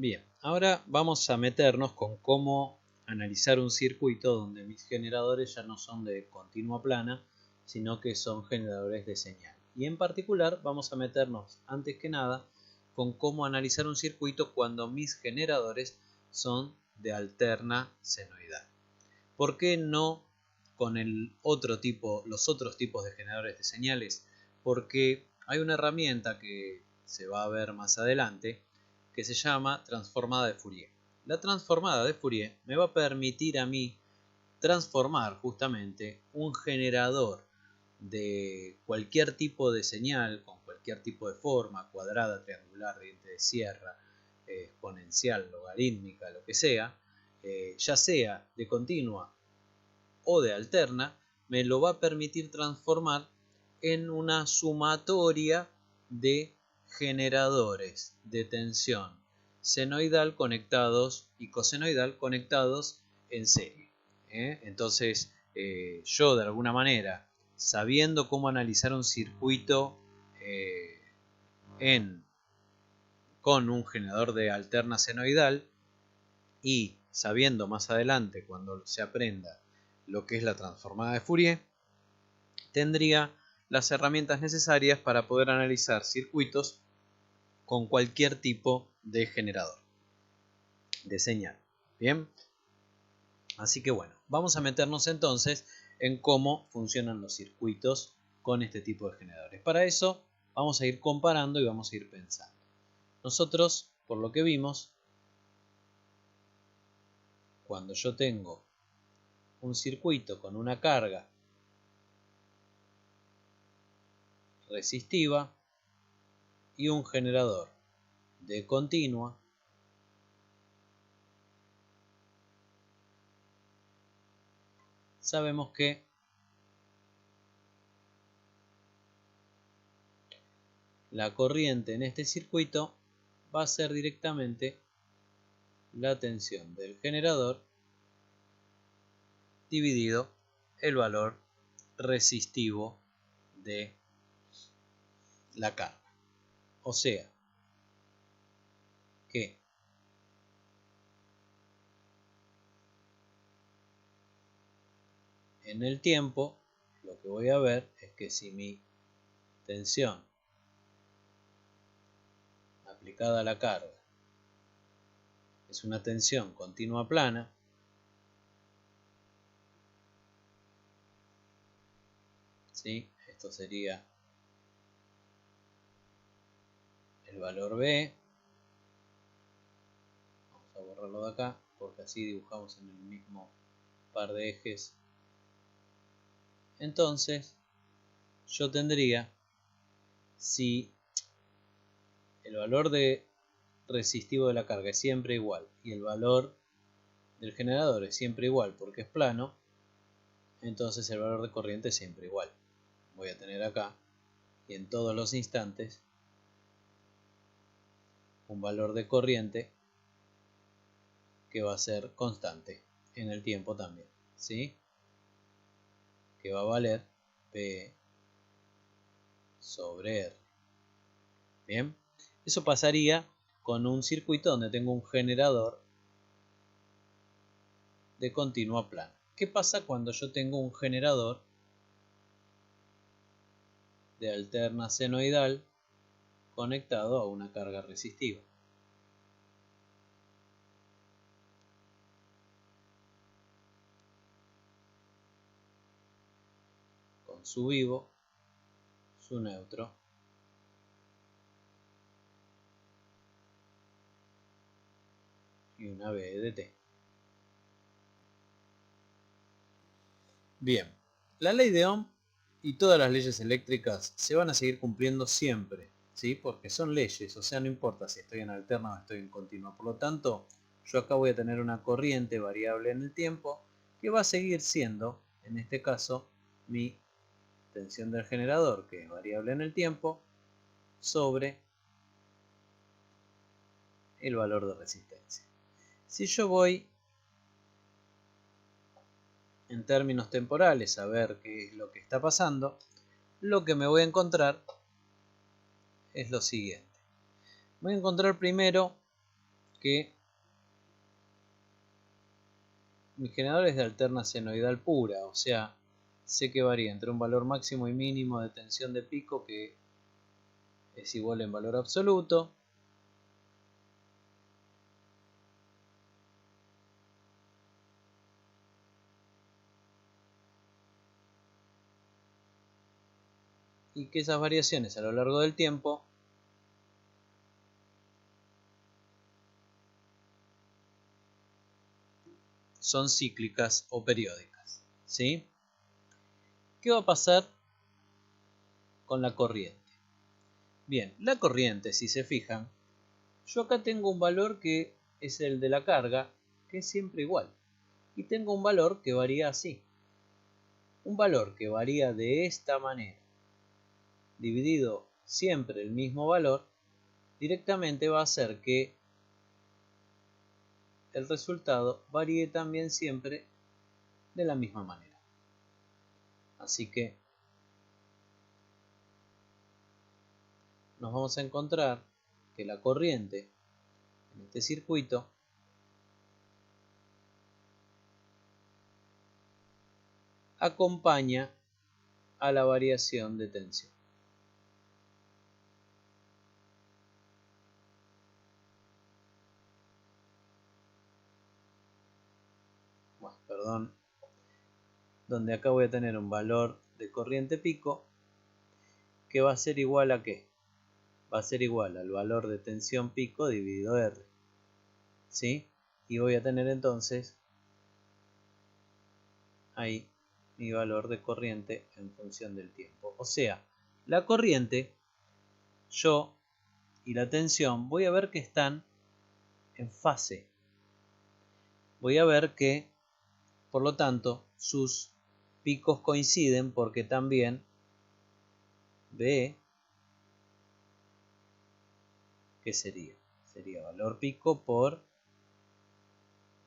Bien, ahora vamos a meternos con cómo analizar un circuito donde mis generadores ya no son de continua plana, sino que son generadores de señal. Y en particular vamos a meternos antes que nada con cómo analizar un circuito cuando mis generadores son de alterna senoidal. ¿Por qué no con los otros tipos de generadores de señales? Porque hay una herramienta que se va a ver más adelante que se llama transformada de Fourier. La transformada de Fourier me va a permitir a mí transformar justamente un generador de cualquier tipo de señal, con cualquier tipo de forma, cuadrada, triangular, diente de sierra, exponencial, logarítmica, lo que sea, ya sea de continua o de alterna, me lo va a permitir transformar en una sumatoria de generadores de tensión senoidal conectados y cosenoidal conectados en serie. Entonces, yo de alguna manera, sabiendo cómo analizar un circuito con un generador de alterna senoidal y sabiendo más adelante cuando se aprenda lo que es la transformada de Fourier, tendría las herramientas necesarias para poder analizar circuitos con cualquier tipo de generador de señal. Bien, así que bueno, vamos a meternos entonces en cómo funcionan los circuitos con este tipo de generadores. Para eso vamos a ir comparando y vamos a ir pensando. Nosotros, por lo que vimos, cuando yo tengo un circuito con una carga resistiva y un generador de continua, sabemos que la corriente en este circuito va a ser directamente la tensión del generador dividido el valor resistivo de la carga. O sea que en el tiempo lo que voy a ver es que si mi tensión aplicada a la carga es una tensión continua plana, ¿sí? Esto sería el valor B. Vamos a borrarlo de acá porque así dibujamos en el mismo par de ejes. Entonces yo tendría, si el valor de resistivo de la carga es siempre igual y el valor del generador es siempre igual porque es plano, entonces el valor de corriente es siempre igual. Voy a tener acá y en todos los instantes un valor de corriente que va a ser constante en el tiempo también, ¿sí? Que va a valer P sobre R. Bien, eso pasaría con un circuito donde tengo un generador de continua plana. ¿Qué pasa cuando yo tengo un generador de alterna senoidal conectado a una carga resistiva? Con su vivo, su neutro y una B de T. Bien, la ley de Ohm y todas las leyes eléctricas se van a seguir cumpliendo siempre, ¿sí? Porque son leyes, o sea, no importa si estoy en alterna o estoy en continua. Por lo tanto, yo acá voy a tener una corriente variable en el tiempo que va a seguir siendo, en este caso, mi tensión del generador, que es variable en el tiempo, sobre el valor de resistencia. Si yo voy en términos temporales a ver qué es lo que está pasando, lo que me voy a encontrar es lo siguiente. Voy a encontrar primero que mi generador es de alterna senoidal pura, o sea, sé que varía entre un valor máximo y mínimo de tensión de pico que es igual en valor absoluto. Y que esas variaciones a lo largo del tiempo son cíclicas o periódicas, ¿sí? ¿Qué va a pasar con la corriente? Bien, la corriente, si se fijan, yo acá tengo un valor que es el de la carga, que es siempre igual. Y tengo un valor que varía así. Un valor que varía de esta manera, dividido siempre el mismo valor, directamente va a hacer que el resultado varíe también siempre de la misma manera. Así que nos vamos a encontrar que la corriente en este circuito acompaña a la variación de tensión. Bueno, perdón, donde acá voy a tener un valor de corriente pico que va a ser igual a ¿qué? Va a ser igual al valor de tensión pico dividido R, ¿sí? Y voy a tener entonces ahí mi valor de corriente en función del tiempo. O sea, la corriente, yo y la tensión, voy a ver que están en fase. Voy a ver que, por lo tanto, sus picos coinciden porque también B, ¿qué sería? Sería valor pico por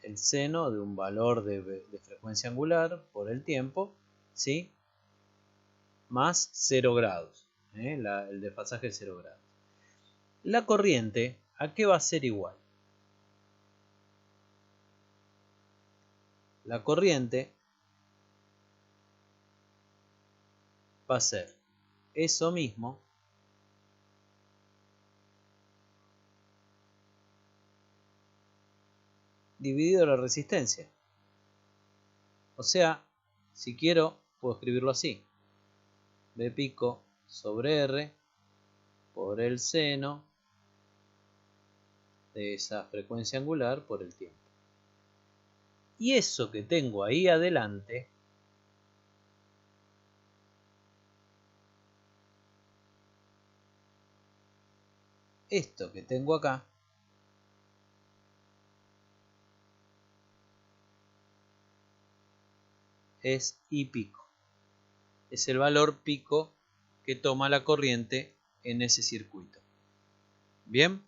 el seno de un valor de frecuencia angular por el tiempo, ¿sí? Más 0 grados, el desfasaje de 0 grados. La corriente, ¿a qué va a ser igual? La corriente va a ser eso mismo dividido la resistencia. O sea, si quiero, puedo escribirlo así. B pico sobre R por el seno de esa frecuencia angular por el tiempo. Y eso que tengo ahí adelante esto que tengo acá es I pico. Es el valor pico que toma la corriente en ese circuito. Bien,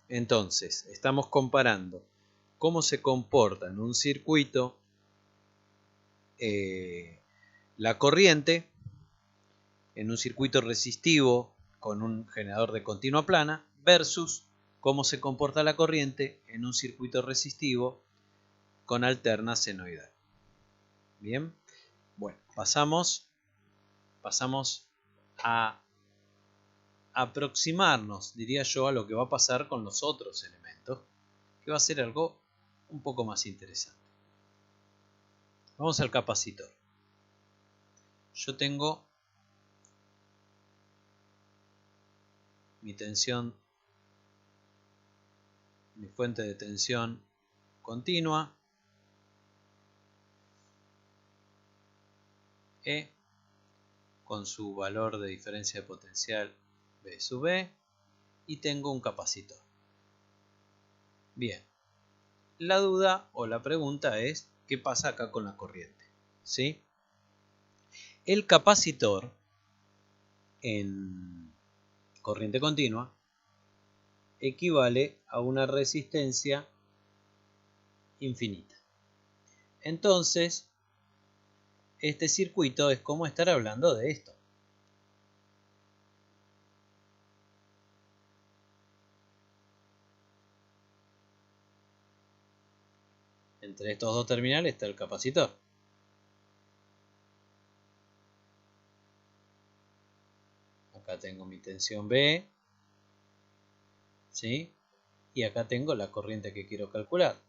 entonces estamos comparando cómo se comporta en un circuito la corriente, en un circuito resistivo con un generador de continua plana, versus cómo se comporta la corriente en un circuito resistivo con alterna senoidal. Bien, bueno, pasamos a aproximarnos, diría yo, a lo que va a pasar con los otros elementos, que va a ser algo un poco más interesante. Vamos al capacitor. Yo tengo mi tensión, mi fuente de tensión continua, E, con su valor de diferencia de potencial B sub E, y tengo un capacitor. Bien, la duda o la pregunta es, ¿qué pasa acá con la corriente? ¿Sí? El capacitor en corriente continua equivale a una resistencia infinita. Entonces, este circuito es como estar hablando de esto. Entre estos dos terminales está el capacitor. Acá tengo mi tensión B, ¿sí? Y acá tengo la corriente que quiero calcular.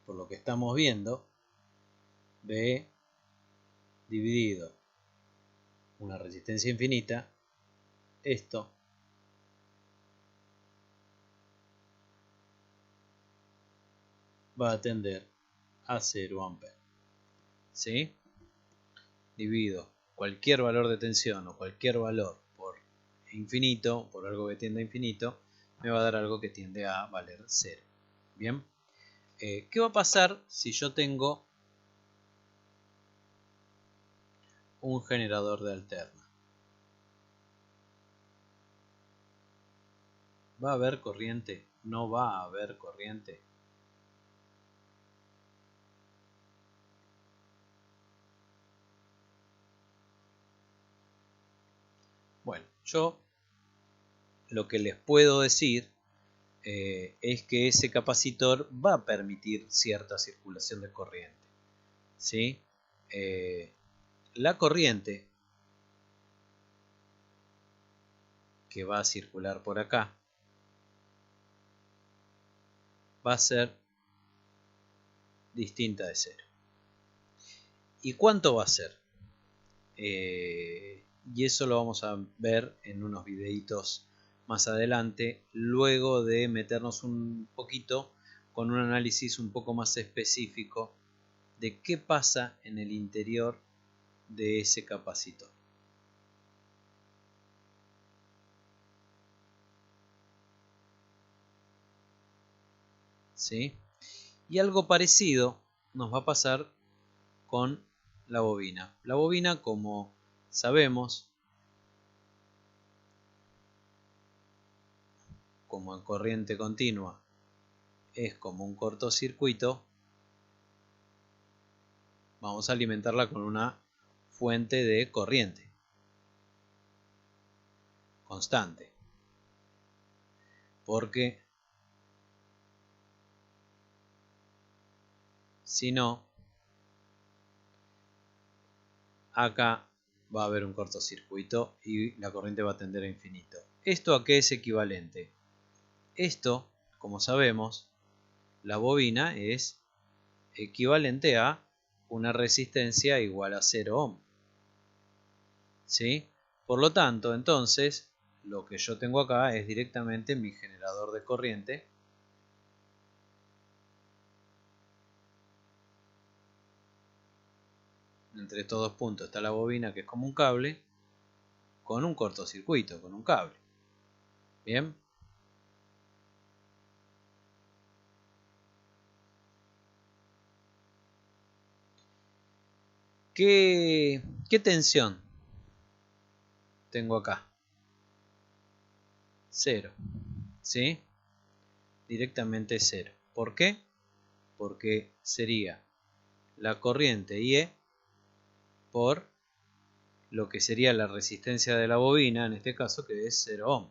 Por lo que estamos viendo, B dividido una resistencia infinita, esto va a tender a 0 amperes. ¿Sí? Divido cualquier valor de tensión o cualquier valor por infinito, por algo que tiende a infinito, me va a dar algo que tiende a valer 0. Bien. ¿Qué va a pasar si yo tengo un generador de alterna? ¿Va a haber corriente? ¿No va a haber corriente? Bueno, yo lo que les puedo decir es que ese capacitor va a permitir cierta circulación de corriente. ¿Sí? La corriente que va a circular por acá va a ser distinta de 0. ¿Y cuánto va a ser? Y eso lo vamos a ver en unos videitos más adelante, luego de meternos un poquito con un análisis un poco más específico de qué pasa en el interior de ese capacitor. ¿Sí? Y algo parecido nos va a pasar con la bobina. La bobina, como sabemos, como en corriente continua, es como un cortocircuito, vamos a alimentarla con una fuente de corriente constante. Porque si no, acá va a haber un cortocircuito y la corriente va a tender a infinito. ¿Esto a qué es equivalente? Esto, como sabemos, la bobina es equivalente a una resistencia igual a 0 ohm. ¿Sí? Por lo tanto, entonces, lo que yo tengo acá es directamente mi generador de corriente. Entre estos dos puntos está la bobina, que es como un cable, con un cortocircuito, con un cable. Bien. ¿Qué tensión tengo acá? 0. ¿Sí? Directamente 0. ¿Por qué? Porque sería la corriente IE por lo que sería la resistencia de la bobina, en este caso, que es 0 ohm.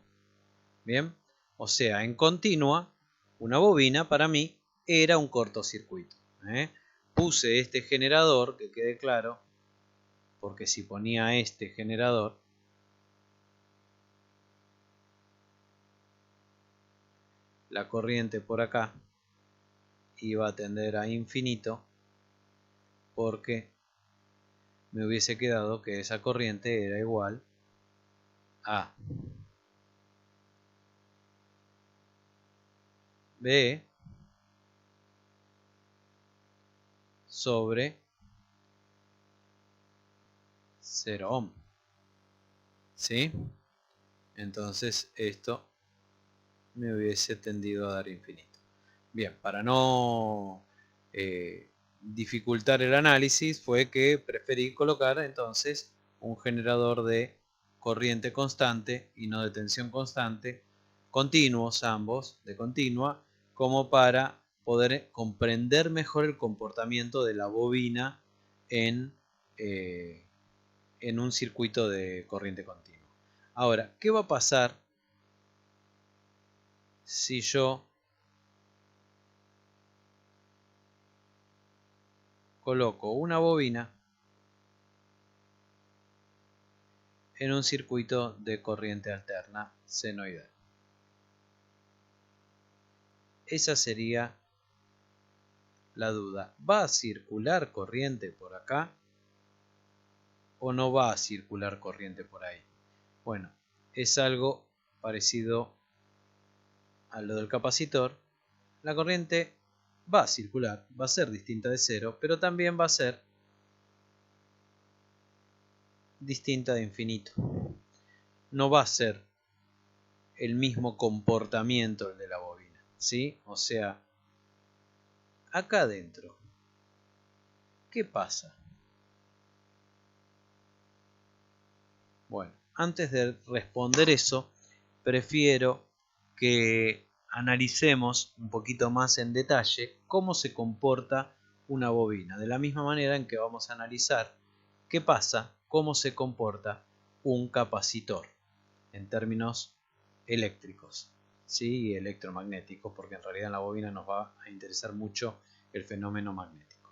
Bien, o sea, en continua, una bobina para mí era un cortocircuito. Puse este generador, que quede claro, porque si ponía este generador, la corriente por acá iba a tender a infinito, porque me hubiese quedado que esa corriente era igual a B sobre 0 ohm. ¿Sí? Entonces esto me hubiese tendido a dar infinito. Bien, para no dificultar el análisis fue que preferí colocar entonces un generador de corriente constante y no de tensión constante, continuos ambos, de continua, como para poder comprender mejor el comportamiento de la bobina en, en un circuito de corriente continua. Ahora, ¿qué va a pasar si yo coloco una bobina en un circuito de corriente alterna senoidal. Esa sería la duda. ¿Va a circular corriente por acá o no va a circular corriente por ahí? Bueno, es algo parecido a lo del capacitor. La corriente va a circular, va a ser distinta de cero, pero también va a ser distinta de infinito. No va a ser el mismo comportamiento el de la bobina, ¿sí? O sea, acá adentro, ¿qué pasa? Bueno, antes de responder eso, prefiero que analicemos un poquito más en detalle cómo se comporta una bobina, de la misma manera en que vamos a analizar qué pasa, cómo se comporta un capacitor en términos eléctricos, ¿sí? Y electromagnéticos, porque en realidad en la bobina nos va a interesar mucho el fenómeno magnético.